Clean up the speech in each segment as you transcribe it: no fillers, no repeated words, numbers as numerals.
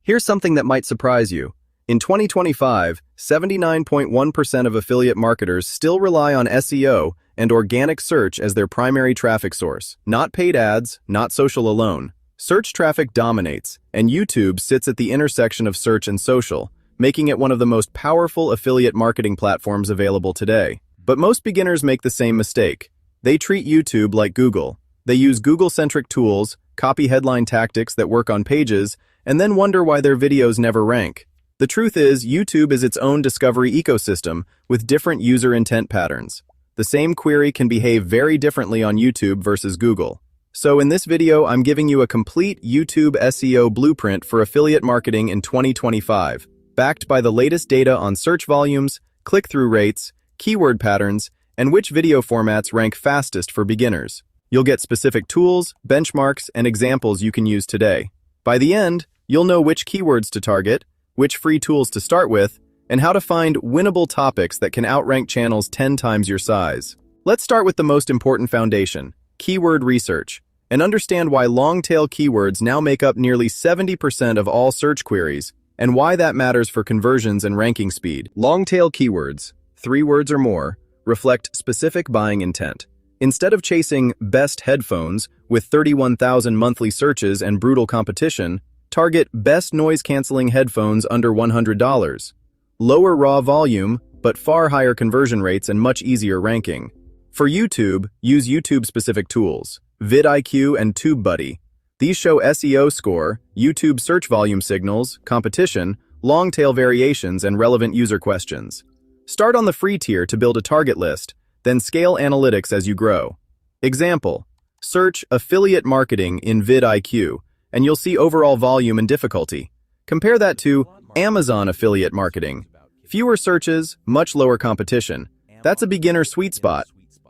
Here's something that might surprise you. In 2025, 79.1% of affiliate marketers still rely on SEO and organic search as their primary traffic source. Not paid ads, not social alone. Search traffic dominates, and YouTube sits at the intersection of search and social, making it one of the most powerful affiliate marketing platforms available today. But most beginners make the same mistake. They treat YouTube like Google. They use Google-centric tools, copy headline tactics that work on pages, and then wonder why their videos never rank. The truth is, YouTube is its own discovery ecosystem with different user intent patterns. The same query can behave very differently on YouTube versus Google. So in this video, I'm giving you a complete YouTube SEO blueprint for affiliate marketing in 2025, backed by the latest data on search volumes, click-through rates, keyword patterns, and which video formats rank fastest for beginners. You'll get specific tools, benchmarks, and examples you can use today. By the end, you'll know which keywords to target, which free tools to start with, and how to find winnable topics that can outrank channels 10 times your size. Let's start with the most important foundation, keyword research, and understand why long-tail keywords now make up nearly 70% of all search queries, and why that matters for conversions and ranking speed. Long-tail keywords, 3 words or more, reflect specific buying intent. Instead of chasing best headphones with 31,000 monthly searches and brutal competition, target best noise-canceling headphones under $100. Lower raw volume, but far higher conversion rates and much easier ranking. For YouTube, use YouTube-specific tools, VidIQ and TubeBuddy. These show SEO score, YouTube search volume signals, competition, long-tail variations, and relevant user questions. Start on the free tier to build a target list, then scale analytics as you grow. Example, search affiliate marketing in VidIQ, and you'll see overall volume and difficulty. Compare that to Amazon affiliate marketing. Fewer searches, much lower competition. That's a beginner sweet spot.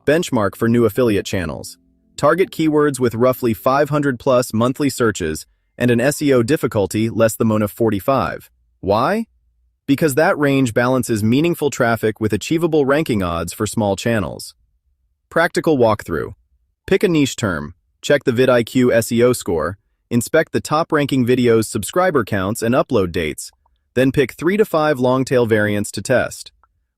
Benchmark for new affiliate channels. Target keywords with roughly 500 plus monthly searches and an SEO difficulty less than 45. Why? Because that range balances meaningful traffic with achievable ranking odds for small channels. Practical walkthrough. Pick a niche term, check the VidIQ SEO score, inspect the top-ranking videos' subscriber counts and upload dates, then pick 3 to 5 long-tail variants to test.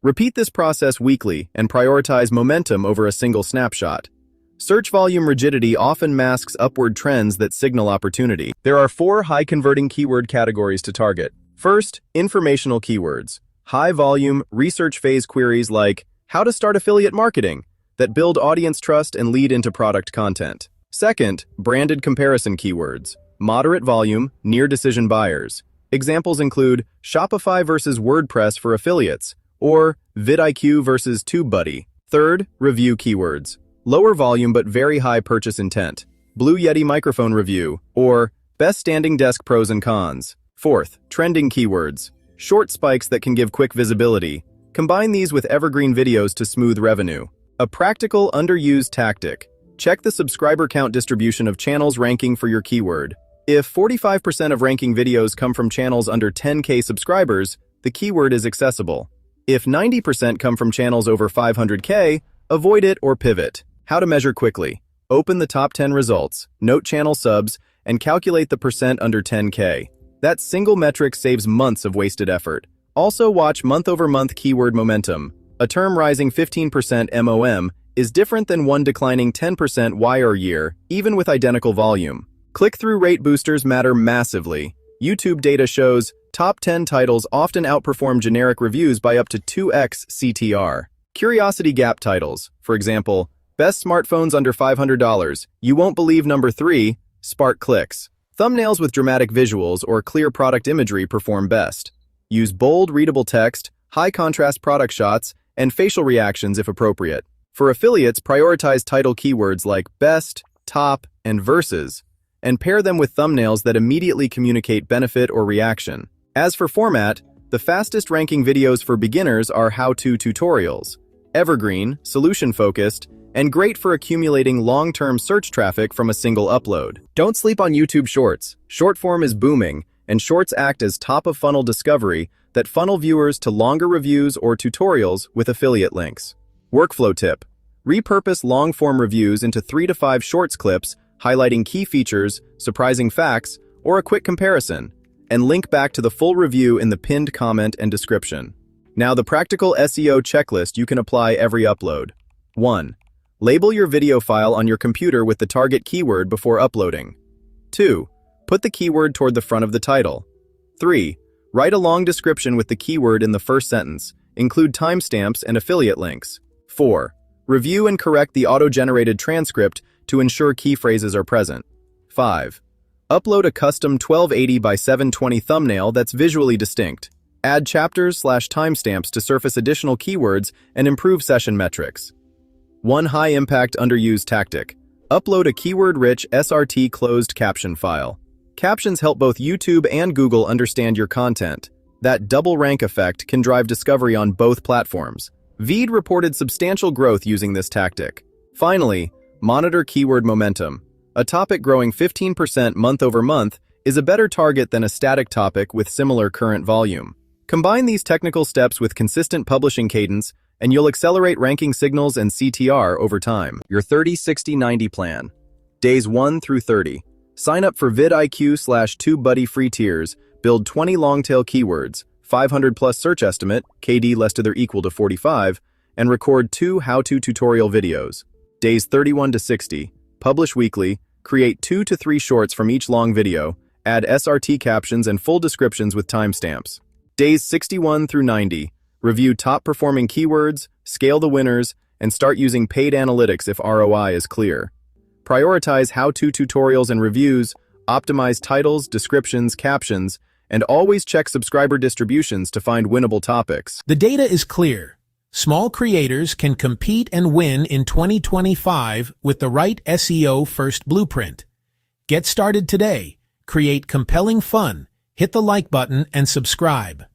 Repeat this process weekly and prioritize momentum over a single snapshot. Search volume rigidity often masks upward trends that signal opportunity. There are 4 high-converting keyword categories to target. First, informational keywords. High-volume, research phase queries like, how to start affiliate marketing, that build audience trust and lead into product content. Second, branded comparison keywords. Moderate volume, near-decision buyers. Examples include Shopify versus WordPress for affiliates, or VidIQ versus TubeBuddy. Third, review keywords. Lower volume but very high purchase intent. Blue Yeti microphone review, or best standing desk pros and cons. Fourth, trending keywords. Short spikes that can give quick visibility. Combine these with evergreen videos to smooth revenue. A practical, underused tactic. Check the subscriber count distribution of channels ranking for your keyword. If 45% of ranking videos come from channels under 10K subscribers, the keyword is accessible. If 90% come from channels over 500K, avoid it or pivot. How to measure quickly. Open the top 10 results, note channel subs, and calculate the percent under 10K. That single metric saves months of wasted effort. Also watch month-over-month keyword momentum. A term rising 15% MOM is different than one declining 10% year, even with identical volume. Click-through rate boosters matter massively. YouTube data shows top 10 titles often outperform generic reviews by up to 2x CTR. Curiosity gap titles, for example, best smartphones under $500, you won't believe number 3, spark clicks. Thumbnails with dramatic visuals or clear product imagery perform best. Use bold, readable text, high-contrast product shots, and facial reactions if appropriate. For affiliates, prioritize title keywords like best, top, and versus, and pair them with thumbnails that immediately communicate benefit or reaction. As for format, the fastest ranking videos for beginners are how-to tutorials, evergreen, solution-focused, and great for accumulating long-term search traffic from a single upload. Don't sleep on YouTube Shorts. Short form is booming, and Shorts act as top-of-funnel discovery that funnel viewers to longer reviews or tutorials with affiliate links. Workflow tip. Repurpose long-form reviews into 3 to 5 Shorts clips highlighting key features, surprising facts, or a quick comparison. and link back to the full review in the pinned comment and description. Now the practical SEO checklist you can apply every upload. 1. Label your video file on your computer with the target keyword before uploading. 2. Put the keyword toward the front of the title. 3. Write a long description with the keyword in the first sentence. Include timestamps and affiliate links. 4. Review and correct the auto-generated transcript to ensure key phrases are present. 5. Upload a custom 1280 by 720 thumbnail that's visually distinct. Add chapters/timestamps to surface additional keywords and improve session metrics. 1 high-impact underused tactic. Upload a keyword-rich SRT closed caption file. Captions help both YouTube and Google understand your content. That double rank effect can drive discovery on both platforms. Vid reported substantial growth using this tactic. Finally, monitor keyword momentum. A topic growing 15% month over month is a better target than a static topic with similar current volume. Combine these technical steps with consistent publishing cadence, and you'll accelerate ranking signals and CTR over time. Your 30-60-90 plan. Days 1 through 30. Sign up for VidIQ/TubeBuddy free tiers. Build 20 long-tail keywords, 500 plus search estimate, KD less than or equal to 45, and record 2 how-to tutorial videos. Days 31 to 60. Publish weekly. Create 2 to 3 shorts from each long video. Add SRT captions and full descriptions with timestamps. Days 61 through 90. Review top-performing keywords, scale the winners, and start using paid analytics if ROI is clear. Prioritize how-to tutorials and reviews, optimize titles, descriptions, captions, and always check subscriber distributions to find winnable topics. The data is clear. Small creators can compete and win in 2025 with the right SEO first blueprint. Get started today. Create compelling fun. Hit the like button and subscribe.